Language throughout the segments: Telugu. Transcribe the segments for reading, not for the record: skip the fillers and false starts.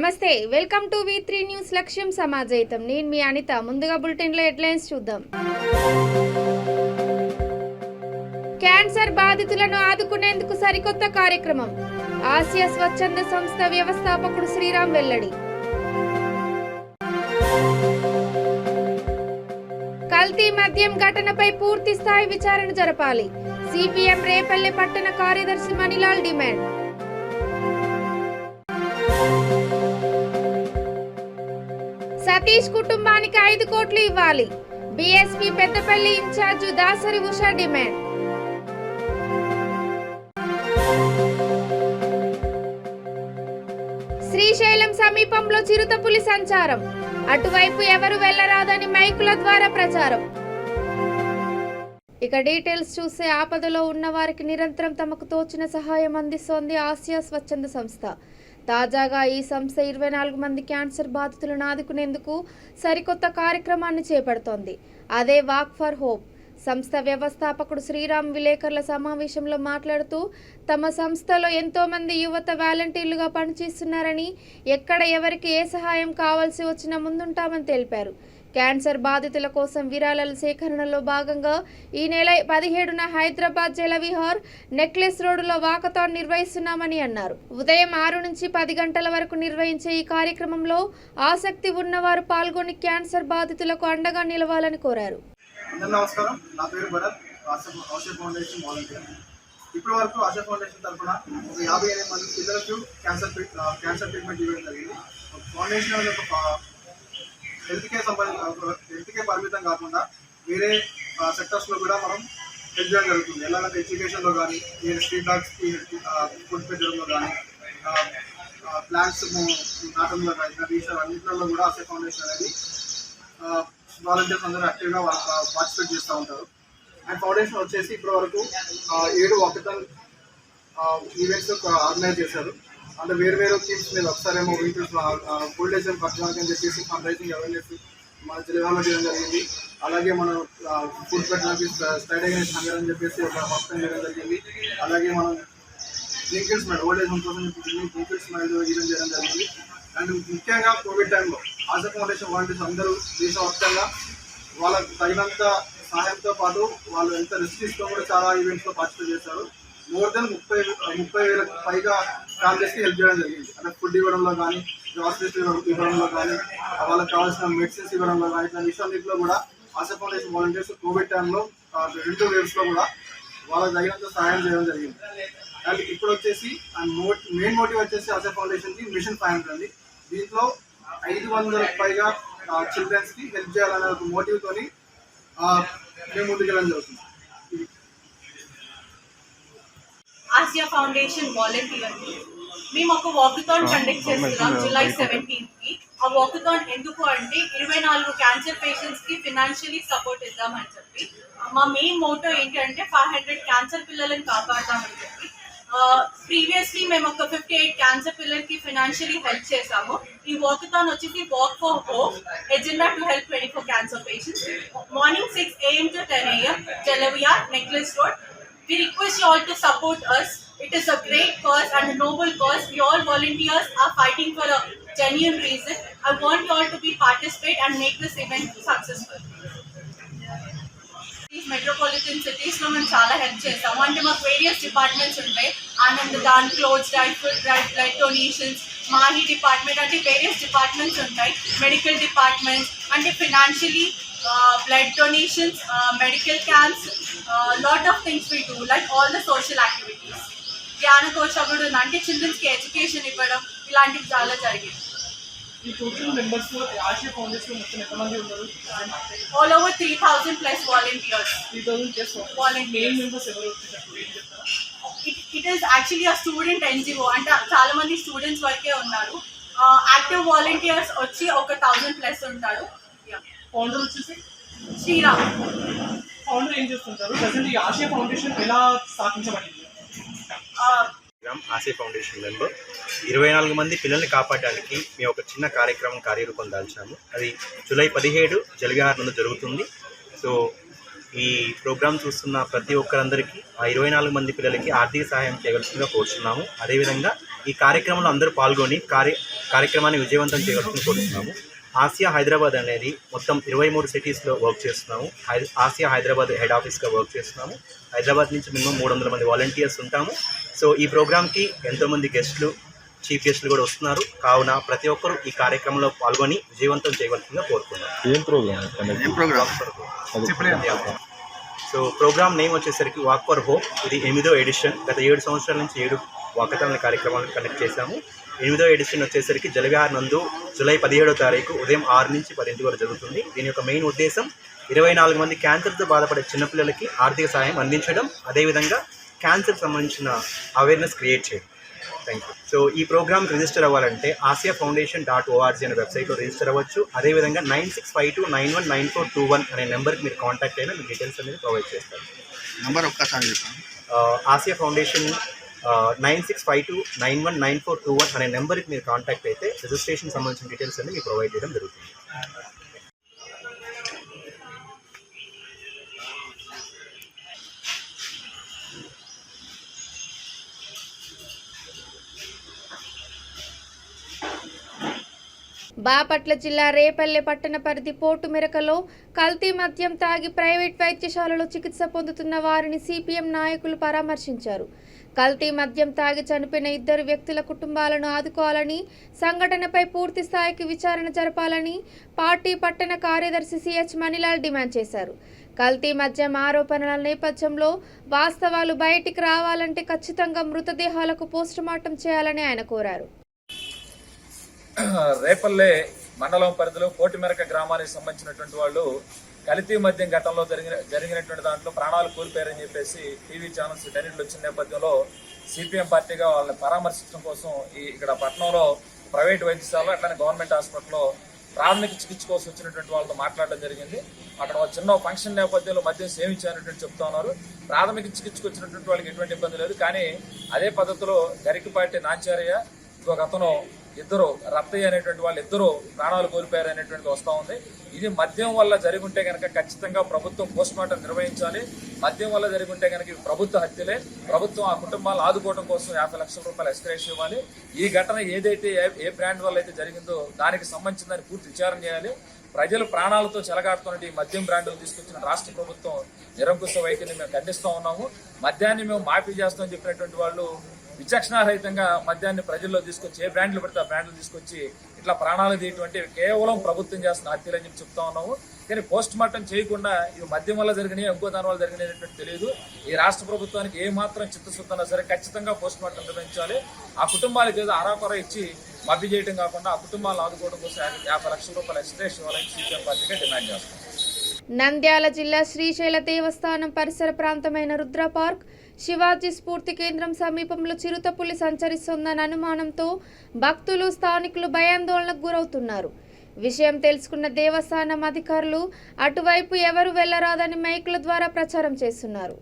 నమస్తే, వెల్కమ్ టు V3 న్యూస్ లక్ష్యం సమాజయితం. నేను మీ అనిత. ముందుగా బులెటిన్లో హెడ్లైన్స్ చూద్దాం. క్యాన్సర్ బాధితులను ఆదుకునేందుకు సరికొత్త కార్యక్రమం. ఆసియా స్వచ్ఛంద సంస్థ వ్యవస్థాపకుడు శ్రీరామ్ వెల్లడి. కల్తీ మద్యం ఘటనపై పూర్తి స్థాయి విచారణ జరపాలి. సిపిఎం రేపల్లె పట్టణ కార్యదర్శి మణిలాల్ డిమాండ్. సతీష్ కుటుంబానికి 5 కోట్లు ఇవ్వాలి. BSP Peddapalli in charge Dasari Usha demand. Srisailam సమీపంలో చిరుతపులి సంచారం. అటువైపు ఎవరు వెళ్లరాదని మైకుల ద్వారా ప్రచారం. ఇక డీటెయిల్స్ చూస్తే, ఆపదలో ఉన్న వారికి నిరంతరం తమకు తోచిన సహాయం అందిస్తోంది ఆసియా స్వచ్ఛంద సంస్థ. తాజాగా ఈ సంస్థ 24 మంది క్యాన్సర్ బాధితులను ఆదుకునేందుకు సరికొత్త కార్యక్రమాన్ని చేపడుతోంది. అదే వాక్ ఫర్ హోప్. సంస్థ వ్యవస్థాపకుడు శ్రీరామ్ విలేకరుల సమావేశంలో మాట్లాడుతూ, తమ సంస్థలో ఎంతో మంది యువత వాలంటీర్లుగా పనిచేస్తున్నారని, ఎక్కడ ఎవరికి ఏ సహాయం కావాల్సి వచ్చినా ముందుంటామని తెలిపారు. క్యాన్సర్ బాధితుల కోసం విరాళాల సేకరణలో భాగంగా ఈ నెల 17న హైదరాబాద్ జలవిహార్ నెక్లెస్ రోడ్డులో వాకథాన్ నిర్వహిస్తున్నామని అన్నారు. ఉదయం 6 నుంచి 10 గంటల వరకు నిర్వహించే ఈ కార్యక్రమంలో ఆసక్తి ఉన్నవారు పాల్గొని క్యాన్సర్ బాధితులకు అండగా నిలవాలని కోరారు. నమస్కారం, నా పేరు భరత్, ఆశా ఫౌండేషన్ వాలంటీర్. ఇప్పటి వరకు ఆశా ఫౌండేషన్ తరఫున 58 మంది పిల్లలకు క్యాన్సర్ ట్రీట్మెంట్ ఇవ్వడం జరిగింది. ఫౌండేషన్ అనేది హెల్త్కే పరిమితం కాకుండా వేరే సెక్టర్స్లో కూడా మనం హెల్ప్ చేయడం జరుగుతుంది. ఎలాగంటే ఎడ్యుకేషన్లో కానీ, స్ట్రీట్ డాగ్స్కి ఫుడ్ పెట్టడంలో కానీ, ప్లాంట్స్ నాటంలో కానీ, రీసెర్చ్ అన్నింటిలో కూడా ఆశా ఫౌండేషన్ అనేది వాలంటీర్స్ అందరూ యాక్టివ్గా పార్టిసిపేట్ చేస్తూ ఉంటారు. అండ్ ఫౌండేషన్ వచ్చేసి ఇప్పటి వరకు 7 వాకథాన్ ఈవెంట్స్ ఆర్గనైజ్ చేశారు. అంటే వేరు వేరు థీమ్స్ మీద ఒకసారేమో ఓల్డ్ ఏజ్ పట్టడానికి అని చెప్పేసి ఫండ్ రైజింగ్ అవేర్నెస్ మన జిల్లాలో చేయడం జరిగింది. అలాగే మనం ఫుడ్ పెట్టడానికి స్టైడ్ అగైన్స్ హంగర్ అని చెప్పేసి ఒక మొత్తం చేయడం జరిగింది. అలాగే మనం drinking smile, old age home కోసం డ్రింకింగ్ స్మైల్ ఇవ్వడం చేయడం జరిగింది. అండ్ ముఖ్యంగా కోవిడ్ టైంలో ఆశా ఫౌండేషన్ వాలంటీర్స్ అందరూ దేశవ్యాప్తంగా వాళ్ళకు తగినంత సహాయంతో పాటు వాళ్ళు ఎంత రిస్క్ తీసుకొని కూడా చాలా ఈవెంట్స్లో పార్టిసిపేట్ చేశారు. మోర్ దెన్ 30,000 పైగా ఫ్యామిలీస్కి హెల్ప్ చేయడం జరిగింది. అంటే ఫుడ్ ఇవ్వడంలో కానీ, గ్రాసరీస్ ఇవ్వడంలో కానీ, వాళ్ళకి కావాల్సిన మెడిసిన్స్ ఇవ్వడంలో కానీ, ఇట్లా విషయాన్నింటిలో కూడా ఆశా ఫౌండేషన్ వాలంటీర్స్ కోవిడ్ టైంలో 2 వేవ్స్లో కూడా వాళ్ళకి తగినంత సహాయం చేయడం జరిగింది. అండ్ ఇప్పుడు వచ్చేసి మెయిన్ మోటివ్ వచ్చేసి ఆశా ఫౌండేషన్కి మిషన్ 500 అండి. దీంట్లో 500 పైగా చిల్డ్రన్స్కి హెల్ప్ చేయాలనే ఒక మోటివ్తోని మేము ముందుకెళ్ళడం జరుగుతుంది. ఆసియా ఫౌండేషన్ వాలంటీర్ మేము ఒక వాకథాన్ కండక్ట్ చేస్తున్నాం జూలై 17కి. ఆ వాకథాన్ ఎందుకు అంటే 24 క్యాన్సర్ పేషెంట్స్కి ఫినాన్షియలీ సపోర్ట్ ఇద్దామని చెప్పి. మా మెయిన్ మోటో ఏంటి అంటే 500 క్యాన్సర్ పిల్లలను కాపాడదామని చెప్పి. ప్రీవియస్లీ మేము ఒక 58 క్యాన్సర్ పిల్లలకి ఫినాన్షియలీ హెల్ప్ చేసాము. ఈ వాకథాన్ వచ్చేసి walk for hope, agenda to help 24 cancer patients. Morning 6 AM to 10 AM, Jalaviar, Necklace Road. We request you all to support us. It is a great cause and a noble cause. We all volunteers are fighting for a genuine reason. I want you all to be participate and make this event successful. These metropolitan cities లో మేము చాలా హెల్ప్ చేస్తాము. అంటే మాకు వేరియస్ డిపార్ట్మెంట్స్ ఉంటాయి. ఆనంద్ దాన్, clothes drive, food drive, blood donations, మాహి డిపార్ట్మెంట్, అంటే వేరియస్ డిపార్ట్మెంట్స్ ఉంటాయి. మెడికల్ డిపార్ట్మెంట్స్ అంటే financially, blood donations, medical camps, lot of things we do, like all the social activities. జ్ఞాన కోశముడు అంటే చిల్డ్రన్స్కి ఎడ్యుకేషన్ ఇవ్వడం, ఇలాంటివి చాలా జరిగింది. ఈ టోటల్ మెంబర్స్ ఆసియా ఫౌండేషన్ మొత్తం ఎంతమంది ఉన్నారు? All over 3,000 plus volunteers. 3,000 plus main members ఎవరు చెప్తారా? ఇట్ ఈస్ యాక్చువల్లీ ఆ స్టూడెంట్ ఎన్జిఓ. అంటే చాలా మంది స్టూడెంట్స్ వరకే ఉన్నారు. యాక్టివ్ వాలంటీర్స్ వచ్చి ఒక 1000 ప్లస్ ఉంటారు. ఫౌండర్ వచ్చేసి శ్రీరామ్. ఫౌండర్ ఏం చేస్తుంటారు? ప్రజెంట్ ఈ ఆసియా ఫౌండేషన్ ఎలా స్థాపించబడింది? ఆసియా ఫౌండేషన్ మెంబర్ 24 మంది పిల్లల్ని కాపాడడానికి మేము ఒక చిన్న కార్యరూపం దాల్చాము. అది జూలై 17 జలవిహార్ నందు జరుగుతుంది. సో ఈ ప్రోగ్రామ్ చూస్తున్న ప్రతి ఒక్కరందరికీ ఆ 24 మంది పిల్లలకి ఆర్థిక సహాయం చేయవలసిందిగా కోరుతున్నాము. అదేవిధంగా ఈ కార్యక్రమంలో అందరూ పాల్గొని కార్యక్రమాన్ని విజయవంతం చేయవలసింది కోరుతున్నాము. ఆసియా హైదరాబాద్ అనేది మొత్తం 23 సిటీస్లో వర్క్ చేస్తున్నాము. ఆసియా హైదరాబాద్ హెడ్ ఆఫీస్గా వర్క్ చేస్తున్నాము. హైదరాబాద్ నుంచి మినిమం 300 మంది వాలంటీర్స్ ఉంటాము. సో ఈ ప్రోగ్రామ్కి ఎంతోమంది గెస్టులు, చీఫ్ గెస్టులు కూడా వస్తున్నారు. కావున ప్రతి ఒక్కరూ ఈ కార్యక్రమంలో పాల్గొని విజయవంతం చేయవలసిందిగా కోరుకున్నాం. సో ప్రోగ్రామ్ నేమ్ వచ్చేసరికి వాక్ ఫర్ హోప్. ఇది 8వ ఎడిషన్. గత 7 సంవత్సరాల నుంచి 7 వాకథాన్ కార్యక్రమాలను కండక్ట్ చేశాము. 8వ ఎడిషన్ వచ్చేసరికి జలవిహార్ నందు జూలై 17వ తారీఖు ఉదయం 6 నుంచి 10 వరకు జరుగుతుంది. దీని యొక్క మెయిన్ ఉద్దేశం 24 మంది క్యాన్సర్తో బాధపడే చిన్నపిల్లలకి ఆర్థిక సహాయం అందించడం, అదేవిధంగా క్యాన్సర్ సంబంధించిన అవేర్నెస్ క్రియేట్ చేయడం. Thank you. సో ఈ ప్రోగ్రామ్కి రిజిస్టర్ అవ్వాలంటే asiafoundation.org అనే వెబ్సైట్లో రిజిస్టర్ అవ్వచ్చు. అదేవిధంగా 9652919421 అనే నెంబర్కి మీరు కాంటాక్ట్ అయినా మీ డీటెయిల్స్ అనేది ప్రొవైడ్ చేస్తారు. నెంబర్ ఒక్కసారి చెప్పండి. ఆసియా ఫౌండేషన్ 9652919421 అనే నెంబర్కి మీరు కాంటాక్ట్ అయితే రిజిస్ట్రేషన్ సంబంధించిన డీటెయిల్స్ అన్ని మీకు ప్రొవైడ్ చేయడం జరుగుతుంది. బాపట్ల జిల్లా రేపల్లె పట్టణ పరిధి పోటు మెరకలో కల్తీ మద్యం తాగి ప్రైవేట్ వైద్యశాలలో చికిత్స పొందుతున్న వారిని సిపిఎం నాయకులు పరామర్శించారు. కల్తీ మద్యం తాగి చనిపోయిన 2 వ్యక్తుల కుటుంబాలను ఆదుకోవాలని, సంఘటనపై పూర్తి స్థాయికి విచారణ జరపాలని పార్టీ పట్టణ కార్యదర్శి సిహెచ్ మణిలాల్ డిమాండ్ చేశారు. కల్తీ మద్యం ఆరోపణల నేపథ్యంలో వాస్తవాలు బయటికి రావాలంటే ఖచ్చితంగా మృతదేహాలకు పోస్టుమార్టం చేయాలని ఆయన కోరారు. రేపల్లె మండలం పరిధిలో కోటిమెరక గ్రామానికి సంబంధించినటువంటి వాళ్ళు కల్తీ మద్యం ఘటనలో జరిగినటువంటి దాంట్లో ప్రాణాలు కోల్పోయారని చెప్పేసి టీవీ ఛానల్స్ డైరెక్ట్లు వచ్చిన నేపథ్యంలో సిపిఎం పార్టీగా వాళ్ళని పరామర్శించడం కోసం ఇక్కడ పట్టణంలో ప్రైవేట్ వైద్యశాలలో అట్లానే గవర్నమెంట్ హాస్పిటల్లో ప్రాథమిక చికిత్స కోసం వచ్చినటువంటి వాళ్ళతో మాట్లాడడం జరిగింది. అక్కడ చిన్న ఫంక్షన్ నేపథ్యంలో మద్యం సేవించారనేటువంటి చెప్తా ఉన్నారు. ప్రాథమిక చికిత్సకు వచ్చినటువంటి వాళ్ళకి ఎటువంటి ఇబ్బంది లేదు. కానీ అదే పద్ధతిలో గరికపాటి నాచార్య, ఇంకొక అతను, ఇద్దరు రత్తయ్య అనేటువంటి వాళ్ళు ఇద్దరు ప్రాణాలు కోల్పోయారు అనేటువంటిది వస్తూ ఉంది. ఇది మద్యం వల్ల జరుగుంటే కనుక ఖచ్చితంగా ప్రభుత్వం పోస్ట్మార్టం నిర్వహించాలి. మద్యం వల్ల జరుగుంటే కనుక ప్రభుత్వ హత్యలే. ప్రభుత్వం ఆ కుటుంబాలను ఆదుకోవడం కోసం 50 లక్షల రూపాయలు ఎక్స్గ్రేషన్ ఇవ్వాలి. ఈ ఘటన ఏదైతే ఏ బ్రాండ్ వల్ల అయితే జరిగిందో దానికి సంబంధించిన పూర్తి విచారణ చేయాలి. ప్రజలు ప్రాణాలతో చెలగాడుతున్నట్టు ఈ మద్యం బ్రాండ్లు తీసుకొచ్చిన రాష్ట్ర ప్రభుత్వం నిరంకుశ వైఖరిని మేము ఖండిస్తూ ఉన్నాము. మద్యాన్ని మేము మాఫీ చేస్తామని చెప్పినటువంటి వాళ్ళు విచక్షణారహితంగా మద్యాన్ని ప్రజల్లో తీసుకొచ్చి ఏ బ్రాండ్లు పడితే ఆ బ్రాండ్లు తీసుకొచ్చి ఇట్లా ప్రాణాలు తీయటువంటి కేవలం ప్రభుత్వం చేస్తున్న హత్యలు అని చెప్పి చెప్తా ఉన్నాము. కానీ పోస్ట్ మార్టం చేయకుండా ఇవి మద్యం వల్ల జరిగినాయి, ఇంకో దాని వల్ల జరిగినటువంటి తెలియదు. ఈ రాష్ట్ర ప్రభుత్వానికి ఏ మాత్రం చిత్తశుద్ధన్నా సరే ఖచ్చితంగా పోస్ట్ మార్టం నిర్వహించాలి. ఆ కుటుంబాలకు ఏదో అరాకొర ఇచ్చి మభ్య చేయడం కాకుండా ఆ కుటుంబాలను ఆదుకోవడం కోసం 50 లక్షల రూపాయల ఎక్స్గ్రేషన్ ఇవ్వాలని సిపిఎం పార్టీగా డిమాండ్ చేస్తాం. నంద్యాల జిల్లా శ్రీశైల దేవస్థానం పరిసర ప్రాంతమైన రుద్ర పార్క్, శివాజీ స్ఫూర్తి కేంద్రం సమీపంలో చిరుతపులి సంచరిస్తోందన్న అనుమానంతో భక్తులు, స్థానికులు భయాందోళనకు గురవుతున్నారు. విషయం తెలుసుకున్న దేవస్థానం అధికారులు అటువైపు ఎవరు వెళ్లరాదని మైకుల ద్వారా ప్రచారం చేస్తున్నారు.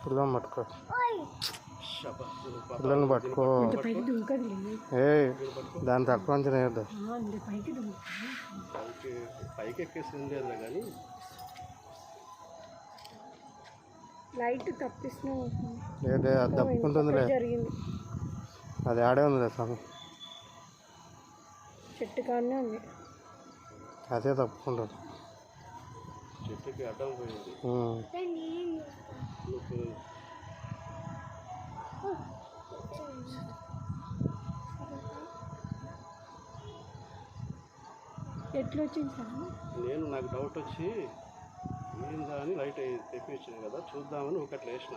పిల్లల్ని పట్టుకో, పిల్లల్ని పట్టుకో. ఏ దాని తక్కువ అంచనా వేయద్దు. పైకి ఎక్కేసింది కానీ లైట్ తప్పిస్తున్నావు. లేదే, అది తప్పుకుంటుందిలే. అది ఆడే ఉందిలే స్వామి, చెట్టు కాడనే ఉంది. అదే తప్పుకుంటుంది. చెట్టుకి అడ్డం పోయింది. ఎట్లా వచ్చింది సార్? నాకు డౌట్ వచ్చి ఏందా అని లైట్ తెప్పించింది కదా, చూద్దామని ఒకటి వేసిన.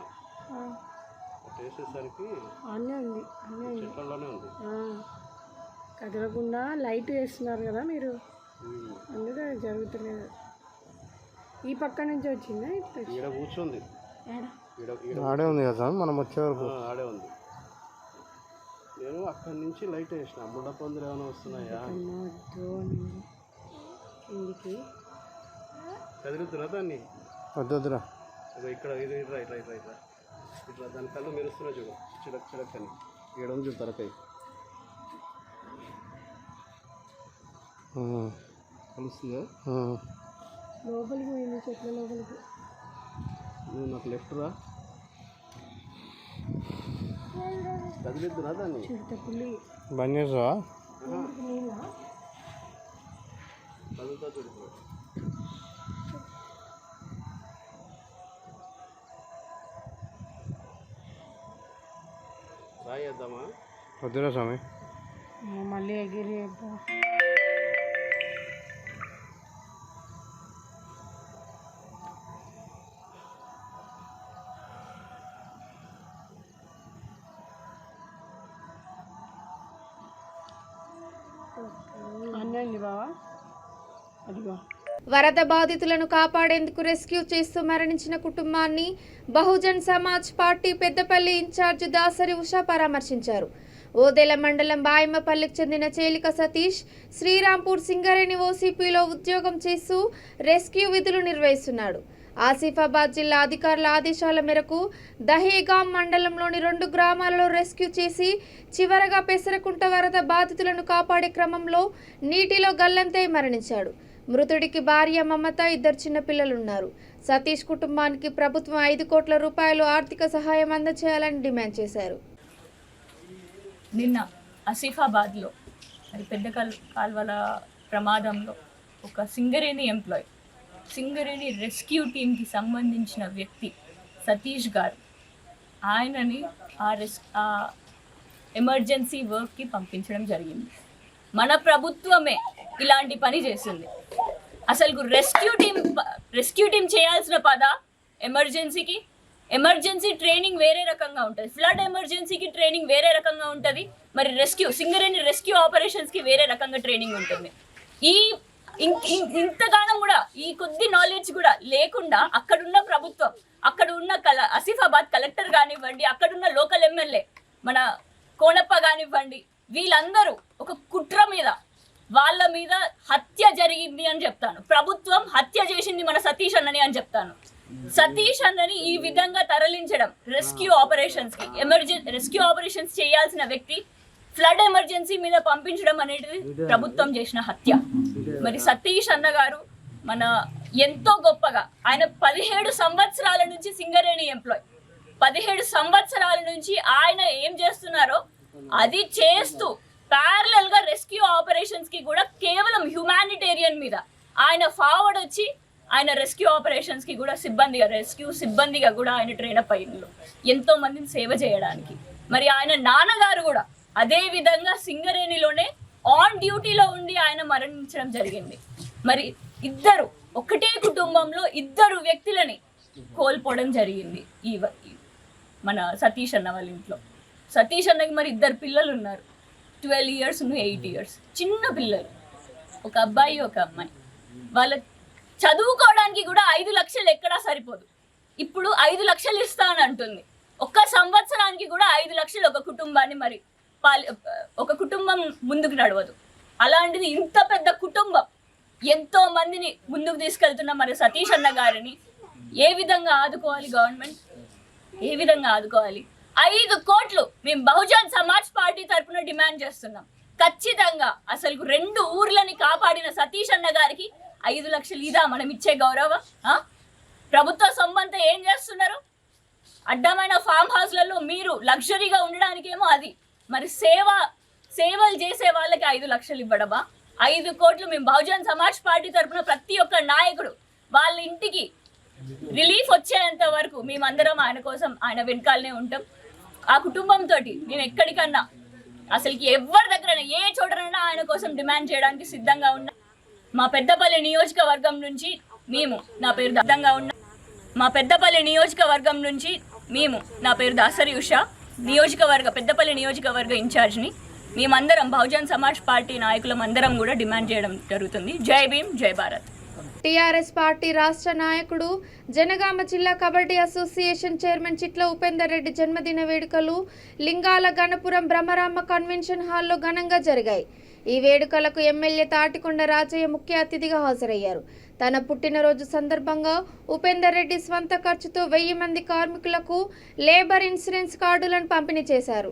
వేసేసరికి అన్నీ ఉంది, చెట్లలోనే ఉంది. కదలకుండా లైట్ వేస్తున్నారు కదా మీరు, అందుకే జరుగుతలేదు. ఈ పక్క నుంచి వచ్చిందా? ఈడ కూర్చుంది, ఆడే ఉంది కదా మనం వచ్చే వరకు. ఆడే ఉంది. నేను అక్కడి నుంచి లైట్ వేసిన. ముళ్ళ పందులు ఏమైనా వస్తున్నాయా ఇంటికి కదులుతున్నా దాన్ని. వద్దురా, ఇక్కడ ఇది ఇట్లా ఇట్లా ఇట్లా ఇట్లా ఇట్లా దాని కళ్ళు మెరుస్తున్నా చూడు, చిడక్ చిడక్ అని. ఈడ ఉంది చూడు తలకాయ. కలుస్తుందా? లోపలికి పోయింది, చెట్ల లోపలికి. నువ్వు నాకు లెఫ్ట్ రా, కదిలిద్దురా దాన్ని. చిరుతపులి బంద్ చేసావా? నీళ్ళ కదులుతా చూడు. రాయేద్దామా? వద్దురా స్వామి. మళ్ళీ ఎగిరి అన్నీ బావా. అదిగో వరద బాధితులను కాపాడేందుకు రెస్క్యూ చేస్తూ మరణించిన కుటుంబాన్ని బహుజన్ సమాజ్ పార్టీ పెద్దపల్లి ఇన్ఛార్జ్ దాసరి ఉషా పరామర్శించారు. ఓదెల మండలం బాయమ్మపల్లికి చెందిన చేలిక సతీష్ శ్రీరాంపూర్ సింగరేణి ఓసీపీలో ఉద్యోగం చేస్తూ రెస్క్యూ విధులు నిర్వహిస్తున్నాడు. ఆసిఫాబాద్ జిల్లా అధికారుల ఆదేశాల మేరకు దహేగాం మండలంలోని 2 గ్రామాలలో రెస్క్యూ చేసి చివరగా పెసరకుంట వరద బాధితులను కాపాడే క్రమంలో నీటిలో గల్లంతై మరణించాడు. మృతుడికి భార్య మమత, 2 చిన్నపిల్లలున్నారు. సతీష్ కుటుంబానికి ప్రభుత్వం 5 కోట్ల రూపాయలు ఆర్థిక సహాయం అందజేయాలని డిమాండ్ చేశారు. నిన్న ఆసిఫాబాద్లో మరి పెద్ద కాల్వల ప్రమాదంలో ఒక సింగరేణి ఎంప్లాయీ, సింగరేణి రెస్క్యూ టీంకి సంబంధించిన వ్యక్తి సతీష్ గారు, ఆయనని ఆ ఎమర్జెన్సీ వర్క్కి పంపించడం జరిగింది. మన ప్రభుత్వమే ఇలాంటి పని చేసింది. అసలు రెస్క్యూ టీం చేయాల్సిన పద ఎమర్జెన్సీకి. ఎమర్జెన్సీ ట్రైనింగ్ వేరే రకంగా ఉంటుంది, ఫ్లడ్ ఎమర్జెన్సీకి ట్రైనింగ్ వేరే రకంగా ఉంటుంది, మరి సింగరేణి రెస్క్యూ ఆపరేషన్స్కి వేరే రకంగా ట్రైనింగ్ ఉంటుంది. ఇంతగానం కూడా ఈ కొద్ది నాలెడ్జ్ కూడా లేకుండా అక్కడున్న ప్రభుత్వం, అక్కడ ఉన్న ఆసిఫాబాద్ కలెక్టర్ కానివ్వండి, అక్కడున్న లోకల్ ఎమ్మెల్యే మన కోనప్ప కానివ్వండి, వీళ్ళందరూ ఒక కుట్ర మీద వాళ్ళ మీద హత్య జరిగింది అని చెప్తాను. ప్రభుత్వం హత్య చేసింది మన సతీష్ అన్నని అని చెప్తాను. సతీష్ అన్నని ఈ విధంగా తరలించడం, రెస్క్యూ ఆపరేషన్స్ చేయాల్సిన వ్యక్తి ఫ్లడ్ ఎమర్జెన్సీ మీద పంపించడం అనేది ప్రభుత్వం చేసిన హత్య. మరి సతీష్ అన్న గారు మన ఎంతో గొప్పగా, ఆయన 17 సంవత్సరాల నుంచి సింగరేణి ఎంప్లాయ్, 17 సంవత్సరాల నుంచి ఆయన ఏం చేస్తున్నారో అది చేస్తూ ప్యారలల్ గా రెస్క్యూ ఆపరేషన్స్ కి కూడా కేవలం హ్యుమానిటేరియన్ మీద ఆయన ఫార్వర్డ్ వచ్చి ఆయన రెస్క్యూ ఆపరేషన్స్ కి కూడా రెస్క్యూ సిబ్బందిగా కూడా ఆయన ట్రైనప్ అయ్యిండు ఎంతో మందిని సేవ చేయడానికి. మరి ఆయన నాన్నగారు కూడా అదే విధంగా సింగరేణిలోనే ఆన్ డ్యూటీలో ఉండి ఆయన మరణించడం జరిగింది. మరి ఒకటే కుటుంబంలో 2 వ్యక్తులని కోల్పోవడం జరిగింది ఈ మన సతీష్ అన్న వాళ్ళ ఇంట్లో. సతీష్ అన్నకి మరి 2 పిల్లలు ఉన్నారు, 12 years 8 years, చిన్న పిల్లలు, ఒక అబ్బాయి ఒక అమ్మాయి. వాళ్ళ చదువుకోవడానికి కూడా 5 లక్షలు ఎక్కడా సరిపోదు. ఇప్పుడు 5 లక్షలు ఇస్తాను అంటుంది. 1 సంవత్సరానికి కూడా 5 లక్షలు ఒక కుటుంబాన్ని మరి ఒక కుటుంబం ముందుకు నడవదు. అలాంటిది ఇంత పెద్ద కుటుంబం ఎంతో మందిని ముందుకు తీసుకెళ్తున్న మరి సతీష్ అన్న గారిని ఏ విధంగా ఆదుకోవాలి గవర్నమెంట్? ఏ విధంగా ఆదుకోవాలి? 5 కోట్లు మేము బహుజన్ సమాజ్ పార్టీ తరఫున డిమాండ్ చేస్తున్నాం. ఖచ్చితంగా అసలు 2 ఊర్లని కాపాడిన సతీష్ అన్న గారికి 5 లక్షలు ఇదా మనం ఇచ్చే గౌరవం? ప్రభుత్వ సొమ్మంతా ఏం చేస్తున్నారు? అడ్డమైన ఫామ్ హౌస్లలో మీరు లగ్జరీగా ఉండడానికేమో అది, మరి సేవలు చేసే వాళ్ళకి 5 లక్షలు ఇవ్వడమా? 5 కోట్లు మేము బహుజన్ సమాజ్ పార్టీ తరఫున ప్రతి ఒక్క నాయకుడు వాళ్ళ ఇంటికి రిలీఫ్ వచ్చేంత వరకు మేమందరం ఆయన కోసం ఆయన వెనకాలనే ఉంటాం. ఆ కుటుంబంతో మేము ఎక్కడికన్నా అసలుకి ఎవరి దగ్గర ఏ చోటనైనా ఆయన కోసం డిమాండ్ చేయడానికి సిద్ధంగా ఉన్నాం. మా పెద్దపల్లి నియోజకవర్గం నుంచి నా పేరు దాసరి ఉషా, పెద్దపల్లి నియోజకవర్గ ఇన్ఛార్జ్ని. మేమందరం బహుజన్ సమాజ్ పార్టీ నాయకులం అందరం కూడా డిమాండ్ చేయడం జరుగుతుంది. జై భీమ్, జై భారత్. టీఆర్ఎస్ పార్టీ రాష్ట్ర నాయకుడు, జనగామ జిల్లా కబడ్డీ అసోసియేషన్ చైర్మన్ చిట్ల ఉపేందర్ రెడ్డి జన్మదిన వేడుకలు లింగాల గణపురం బ్రహ్మరామ కన్వెన్షన్ హాల్లో ఘనంగా జరిగాయి. ఈ వేడుకలకు ఎమ్మెల్యే తాటికొండ రాజయ్య ముఖ్య అతిథిగా హాజరయ్యారు. తన పుట్టినరోజు సందర్భంగా ఉపేందర్ రెడ్డి స్వంత ఖర్చుతో 1000 మంది కార్మికులకు లేబర్ ఇన్సూరెన్స్ కార్డులను పంపిణీ చేశారు.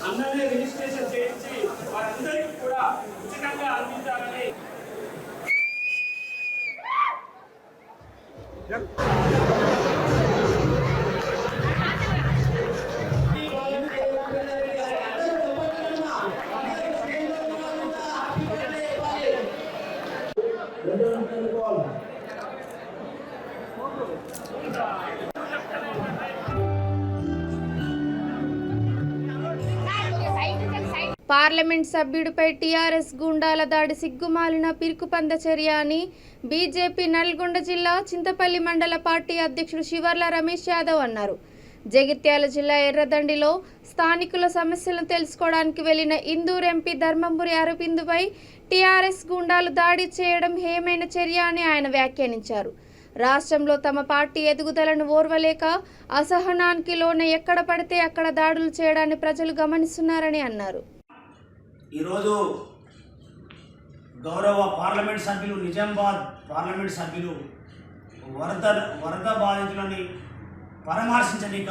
అందరినీ రిజిస్ట్రేషన్ చేయించి వారందరికీ కూడా ఉచితంగా అందించాలని పార్లమెంట్ సభ్యుడిపై టీఆర్ఎస్ గూండాల దాడి సిగ్గుమాలిన పిరుకుపంద చర్య అని బీజేపీ నల్గొండ జిల్లా చింతపల్లి మండల పార్టీ అధ్యక్షుడు శివర్ల రమేష్ యాదవ్ అన్నారు. జగిత్యాల జిల్లా ఎర్రదండిలో స్థానికుల సమస్యలను తెలుసుకోవడానికి వెళ్లిన ఇందూరు ఎంపీ ధర్మంపురి అరవిందుపై టీఆర్ఎస్ గూండాలు దాడి చేయడం హేమైన చర్య అని ఆయన వ్యాఖ్యానించారు. రాష్ట్రంలో తమ పార్టీ ఎదుగుదలను ఓర్వలేక అసహనానికి లోన ఎక్కడ పడితే అక్కడ దాడులు చేయడాన్ని ప్రజలు గమనిస్తున్నారని అన్నారు. ఈరోజు గౌరవ పార్లమెంట్ సభ్యులు నిజామాబాద్ పార్లమెంట్ సభ్యులు వరద బాధితులని పరామర్శించలేక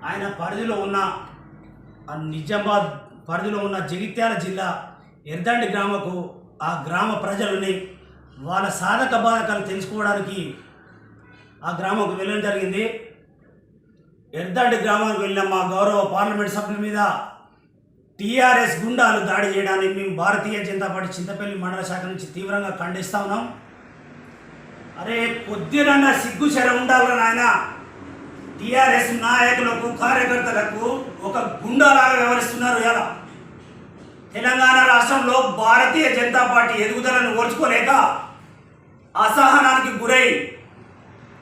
ఆయన పరిధిలో ఉన్న నిజామాబాద్ పరిధిలో ఉన్న జగిత్యాల జిల్లా ఎర్దండి గ్రామకు ఆ గ్రామ ప్రజలని వాళ్ళ సాధక బాధకాలు తెలుసుకోవడానికి ఆ గ్రామంకు వెళ్ళడం జరిగింది. ఎర్దండి గ్రామానికి వెళ్ళిన మా గౌరవ పార్లమెంట్ సభ్యుల మీద టీఆర్ఎస్ గుండాలు దాడి చేయడానికి మేము భారతీయ జనతా పార్టీ చింతపల్లి మండల శాఖ నుంచి తీవ్రంగా ఖండిస్తూ ఉన్నాం. అరే కొద్దిగా సిగ్గు చెర ఉండాలని ఆయన టీఆర్ఎస్ నాయకులకు కార్యకర్తలకు ఒక గుండాలాగా వ్యవహరిస్తున్నారు. ఎలా తెలంగాణ రాష్ట్రంలో భారతీయ జనతా పార్టీ ఎదుగుదలను ఓర్చుకోలేక అసహనానికి గురై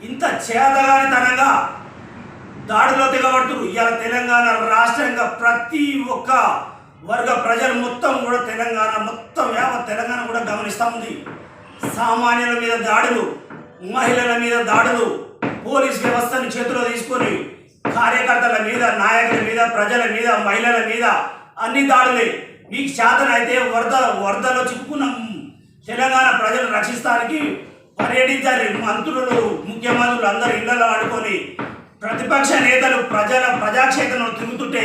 ఇంత చేతగానితనంగా దాడిలో తెగబడుతున్నారు. ఇవాళ తెలంగాణ రాష్ట్రంగా ప్రతి ఒక్క వర్గ ప్రజలు మొత్తం కూడా తెలంగాణ మొత్తం యావత్ తెలంగాణ కూడా గమనిస్తూ ఉంది. సామాన్యుల మీద దాడులు, మహిళల మీద దాడులు, పోలీస్ వ్యవస్థను చేతిలో తీసుకొని కార్యకర్తల మీద, నాయకుల మీద, ప్రజల మీద, మహిళల మీద అన్ని దాడులే. మీకు శాతం అయితే వరదలో చిక్కుకున్న తెలంగాణ ప్రజలను రక్షిస్తానికి పర్యటించాలి. మంత్రులు, ముఖ్యమంత్రులు అందరూ ఇళ్లలో ఆడుకొని ప్రతిపక్ష నేతలు ప్రజాక్షేత్రంలో తిరుగుతుంటే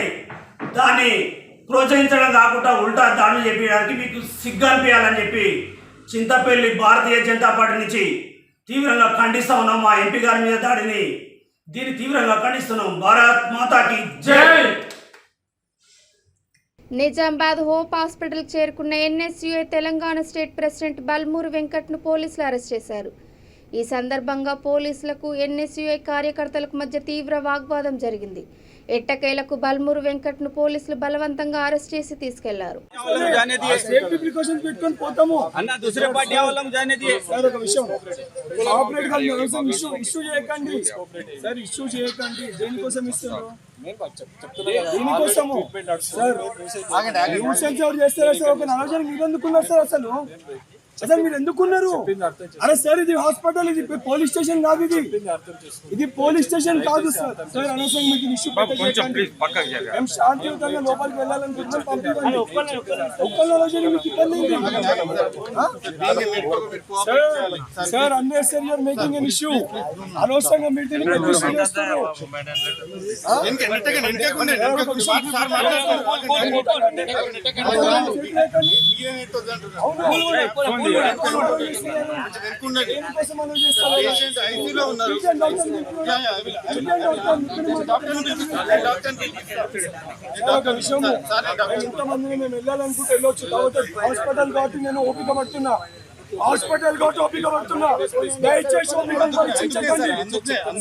దాన్ని ప్రోత్సహించడం కాకుండా ఉల్టా దాడులు చేయడానికి మీకు సిగ్గు అనిపించాలని చెప్పి చింతపల్లి భారతీయ జనతా పార్టీ నుంచి తీవ్రంగా ఖండిస్తూ ఉన్నాం. మా ఎంపీ గారి మీద దాడిని దీన్ని తీవ్రంగా ఖండిస్తున్నాం. భారత్ మాతాకి జై. నిజామాబాద్ హోప్ హాస్పిటల్కి చేరుకున్న NSUI Telangana state president Balmoor వెంకట్ను పోలీసులు అరెస్ట్ చేశారు. ఈ సందర్భంగా పోలీసులకు ఎన్ఎస్యుఐ కార్యకర్తలకు మధ్య తీవ్ర వాగ్వాదం జరిగింది. ఎట్టకేలకు బల్మూరు వెంకట్ను పోలీసులు బలవంతంగా అరెస్ట్ చేసి తీసుకెళ్లారు. అసలు మీరు ఎందుకున్నారు? అరే సార్ ఇది హాస్పిటల్, ఇది పోలీస్ స్టేషన్ కాదు, ఇది పోలీస్ స్టేషన్ కాదు సార్. సార్ అనవసరంగా మీకు ఇష్యూ మేము శాంతియుతంగా లోపలికి వెళ్ళాలనుకుంటున్నాం. పంపించండి. ఒక్కళ్ళ మీకు ఇబ్బంది sir. Unnecessary you're making an issue. అనవసరంగా మీరు దీన్ని ఇష్యూ చేస్తారు. ఎంతమందిని మేము వెళ్ళాలనుకుంటే వెళ్ళొచ్చు. కాబట్టి హాస్పిటల్ కాబట్టి నేను ఓపిక పడుతున్నా. హాస్పిటల్ కాబట్టి ఓపిక పడుతున్నా. దయచేసి ఓపికను పరీక్షించకండి.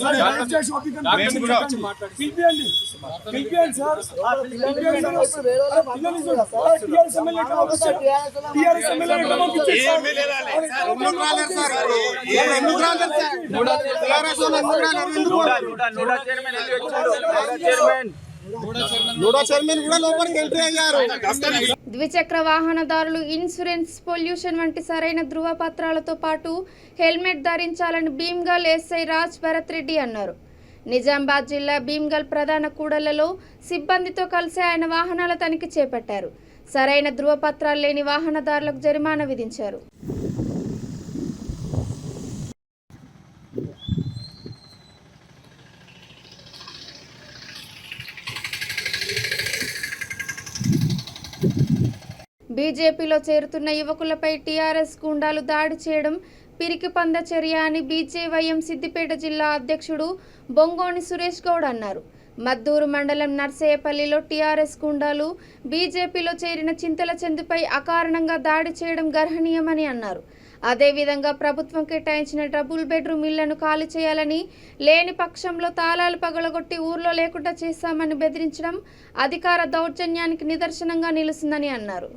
దయచేసి ఓపికను పరీక్షించకండి. పిలిపియండి సార్. టీఆర్ఎస్ ఎమ్మెల్యే ద్విచక్ర వాహనదారులు ఇన్సూరెన్స్, పొల్యూషన్ వంటి సరైన ధృవపత్రాలతో పాటు హెల్మెట్ ధరించాలని భీమ్గల్ ఎస్ఐ రాజ్ భరత్ రెడ్డి అన్నారు. నిజామాబాద్ జిల్లా భీమ్గల్ ప్రధాన కూడళ్లలో సిబ్బందితో కలిసి ఆయన వాహనాల తనిఖీ చేపట్టారు. సరైన ధృవపత్రాలు లేని వాహనదారులకు జరిమానా విధించారు. బీజేపీలో చేరుతున్న యువకులపై టీఆర్ఎస్ గూండాలు దాడి చేయడం పిరికి పంద చర్య అని బీజేవైఎం సిద్దిపేట జిల్లా అధ్యక్షుడు బొంగోని సురేష్ గౌడ్ అన్నారు. మద్దూరు మండలం నర్సేపల్లిలో టీఆర్ఎస్ గూండాలు బీజేపీలో చేరిన చింతల చందుపై అకారణంగా దాడి చేయడం గర్హనీయమని అన్నారు. అదేవిధంగా ప్రభుత్వం కేటాయించిన డబుల్ బెడ్రూమ్ ఇళ్లను ఖాళీ చేయాలని, లేని పక్షంలో తాళాలు పగలగొట్టి ఊర్లో లేకుండా చేస్తామని బెదిరించడం అధికార దౌర్జన్యానికి నిదర్శనంగా నిలుస్తుందని అన్నారు.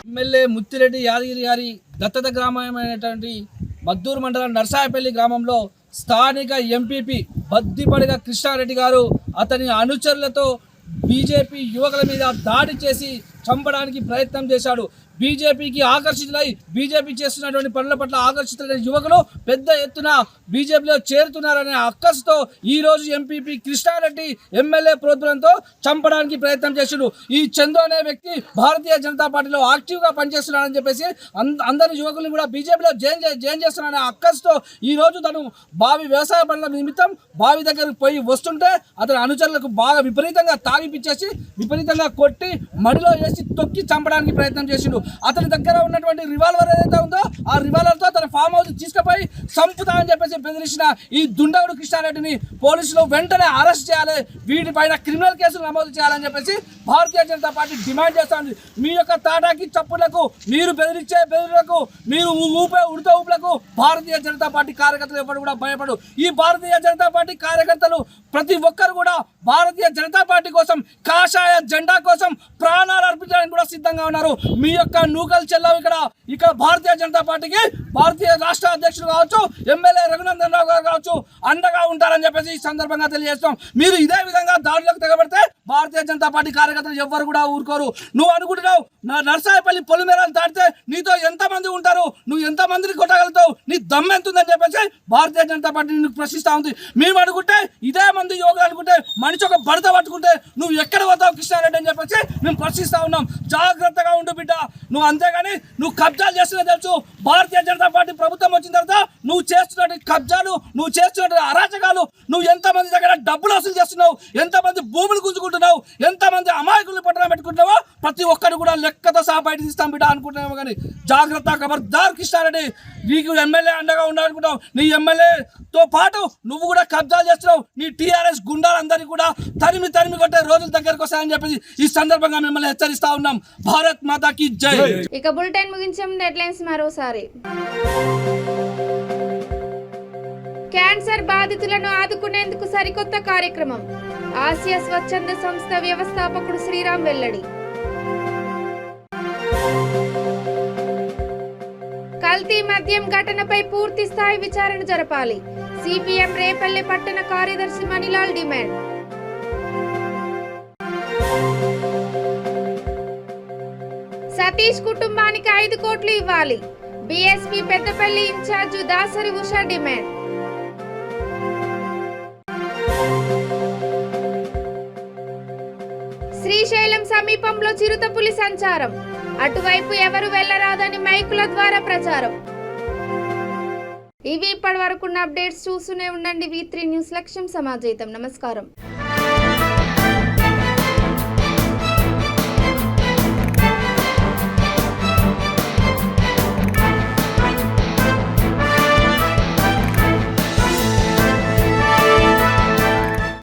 ఎమ్మెల్యే ముత్తిరెడ్డి యాదగిరి గారి దత్తత గ్రామమైనటువంటి మద్దూరు మండలం నర్సాయపల్లి గ్రామంలో స్థానిక ఎంపీపీ బద్దిపడిగ కృష్ణారెడ్డి గారు అతని అనుచరులతో బీజేపీ యువకుల మీద దాడి చేసి చంపడానికి ప్రయత్నం చేశాడు. బీజేపీకి ఆకర్షితులై బీజేపీ చేస్తున్నటువంటి పనుల పట్ల ఆకర్షితులైన యువకులు పెద్ద ఎత్తున బీజేపీలో చేరుతున్నారనే అక్కసుతో ఈరోజు ఎంపీపీ కృష్ణారెడ్డి ఎమ్మెల్యే ప్రోద్బలంతో చంపడానికి ప్రయత్నం చేశాడు. ఈ చందు అనే వ్యక్తి భారతీయ జనతా పార్టీలో యాక్టివ్గా పనిచేస్తున్నాడని చెప్పేసి అందరి యువకులను కూడా బీజేపీలో జాయిన్ చేస్తున్నాడనే అక్కసుతో ఈరోజు తను వ్యవసాయ పనుల నిమిత్తం బావి దగ్గరకు పోయి వస్తుంటే అతని అనుచరులకు బాగా విపరీతంగా తాగిపిచ్చేసి విపరీతంగా కొట్టి మడిలో వేసి తొక్కి చంపడానికి ప్రయత్నం చేసిండు. అతని దగ్గర ఉన్నటువంటి రివాల్వర్ ఏదైతే ఉందో ఆ రివాల్వర్తో తన ఫామ్ హౌస్ తీసుకుపోయి చంపుతామని చెప్పేసి బెదిరించిన ఈ దుండగుడు కృష్ణారెడ్డిని పోలీసులు వెంటనే అరెస్ట్ చేయాలి, వీటిపైన క్రిమినల్ కేసులు నమోదు చేయాలని చెప్పేసి భారతీయ జనతా పార్టీ డిమాండ్ చేస్తుంది. మీ యొక్క తాటాకి చప్పులకు, మీరు బెదిరించే బెదిరులకు, మీరు ఊపే ఉడత ఊపులకు భారతీయ జనతా పార్టీ కార్యకర్తలు ఎప్పుడు కూడా భయపడు. ఈ భారతీయ జనతా పార్టీ కార్యకర్తలు ప్రతి ఒక్కరు కూడా భారతీయ జనతా పార్టీ కోసం, కాషాయ జెండా కోసం ప్రాణాలు అర్పించడానికి కూడా సిద్ధంగా ఉన్నారు. మీ యొక్క నూకల్ చెల్లవు ఇక్కడ భారతీయ జనతా పార్టీకి భారతీయ రాష్ట్ర అధ్యక్షుడు కావచ్చు, ఎమ్మెల్యే రఘునందన్ రావు గారు కావచ్చు అండగా ఉంటారని చెప్పేసి ఈ సందర్భంగా తెలియజేస్తాం. మీరు ఇదే విధంగా దాడులకు తెగబడితే భారతీయ జనతా పార్టీ కార్యకర్తలు ఎవ్వరు కూడా ఊరుకోరు. నువ్వు అనుకుంటున్నావు నర్సాయపల్లి పొలిమేరలు దాటితే నీతో ఎంతమంది ఉంటారు, నువ్వు ఎంతమందిని కొట్టగలుగుతావు, నీ దమ్మెంతుందని చెప్పేసి భారతీయ జనతా పార్టీ నీకు ప్రశ్నిస్తూ ఉంది. మేము అనుకుంటే ఇదే మంది యోగా అనుకుంటే మనిషి ఒక బడత పట్టుకుంటే నువ్వు ఎక్కడ పోతావు కృష్ణారెడ్డి అని చెప్పేసి మేము ప్రశ్నిస్తూ ఉన్నాం. జాగ్రత్తగా ఉండు బిడ్డ. నువ్వు అంతేగాని నువ్వు కబ్జాలు చేస్తున్నా తెలుసు. భారతీయ జనతా పార్టీ ప్రభుత్వం వచ్చిన తర్వాత నువ్వు చేస్తున్న కబ్జాలు, నువ్వు చేస్తున్న అరాచకాలు, నువ్వు ఎంతమంది దగ్గర డబ్బులు వసూలు చేస్తున్నావు, ఎంతమంది భూములు గుంజుకుంటున్నావు, ఎంతమంది అమాయకులు పట్టణ పెట్టుకుంటున్నావో ప్రతి ఒక్కరు కూడా లెక్కతో సహా బయట తీస్తాం బిడ్డ అనుకుంటున్నావు. కానీ జాగ్రత్త, ఖబర్దార్ కృష్ణారెడ్డి. నీకు ఎమ్మెల్యే అండగా ఉండాలనుకుంటావు, నీ ఎమ్మెల్యేతో పాటు నువ్వు కూడా కబ్జాలు చేస్తున్నావు. నీ టీఆర్ఎస్ గుండాలందరినీ కూడా తరిమి కొట్టే రోజుల దగ్గరకు వస్తాయని చెప్పేసి ఈ సందర్భంగా మిమ్మల్ని హెచ్చరిస్తా ఉన్నాం. భారత్ మాతాకి జై. ఇక బులెటిన్ ముగించే ముందు హెడ్లైన్స్ మరోసారి. క్యాన్సర్ బాధితులను ఆదుకునేందుకు సరికొత్త కార్యక్రమం. ఆసియా స్వచ్ఛంద సంస్థ వ్యవస్థాపకుడు శ్రీరామ్ వెల్లడి. కల్తీ మద్యం ఘటనపై పూర్తి స్థాయి విచారణ జరపాలి. సిపిఎం రేపల్లె పట్టణ కార్యదర్శి మణిలాల్ డిమాండ్. సతీష్ కుటుంబానికి 5 కోట్లు ఇవ్వాలి. BSP Peddapalli in charge Dasari Usha demand. Srisailam సమీపంలో చిరుతపులి సంచారం. అటువైపు ఎవరు వెళ్లరాదని మైకుల ద్వారా ప్రచారం. ఇవి ఇప్పటి వరకున్న అప్డేట్స్. చూస్తూనే ఉండండి V3 న్యూస్. లక్ష్యం సమాజయితం. నమస్కారం.